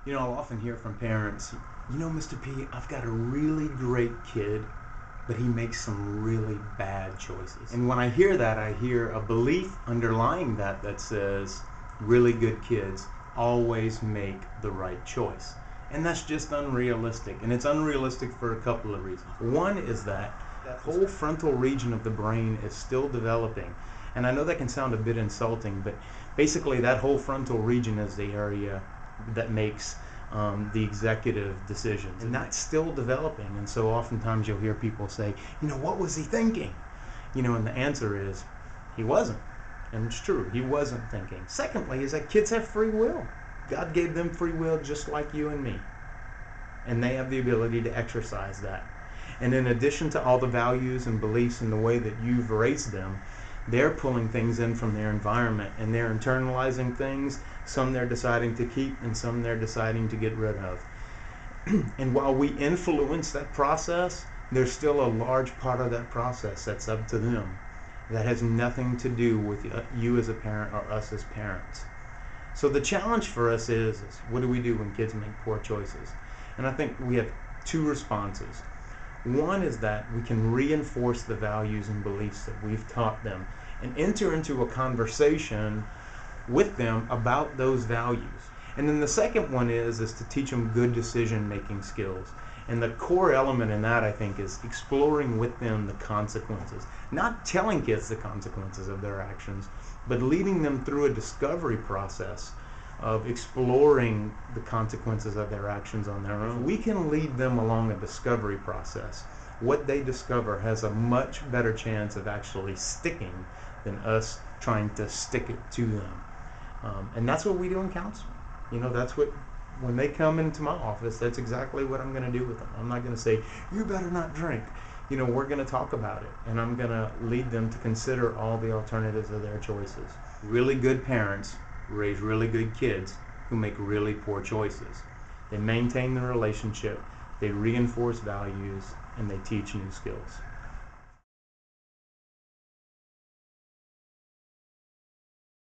You know, I'll often hear from parents, you know, Mr. P, I've got a really great kid, but he makes some really bad choices. And when I hear that, I hear a belief underlying that that says really good kids always make the right choice. And that's just unrealistic. And it's unrealistic for a couple of reasons. One is that whole frontal region of the brain is still developing. And I know that can sound a bit insulting, but basically that whole frontal region is the area that makes the executive decisions, and that's still developing. And so oftentimes you'll hear people say, you know, what was he thinking? You know, and the answer is he wasn't. And it's true, he wasn't thinking. Secondly is that kids have free will. God gave them free will just like you and me, and they have the ability to exercise that. And in addition to all the values and beliefs and the way that you've raised them, they're pulling things in from their environment, and they're internalizing things. Some they're deciding to keep, and some they're deciding to get rid of. And while we influence that process, there's still a large part of that process that's up to them, that has nothing to do with you as a parent or us as parents. So the challenge for us is what do we do when kids make poor choices? And I think we have two responses. One is that we can reinforce the values and beliefs that we've taught them and enter into a conversation with them about those values. And then the second one is to teach them good decision-making skills. And the core element in that, I think, is exploring with them the consequences. Not telling kids the consequences of their actions, but leading them through a discovery process of exploring the consequences of their actions on their own. If we can lead them along a discovery process, what they discover has a much better chance of actually sticking than us trying to stick it to them. And that's what we do in counseling. You know, that's what, when they come into my office, that's exactly what I'm going to do with them. I'm not going to say, you better not drink. You know, we're going to talk about it, and I'm going to lead them to consider all the alternatives of their choices. Really good parents raise really good kids who make really poor choices. They maintain the relationship, they reinforce values, and they teach new skills.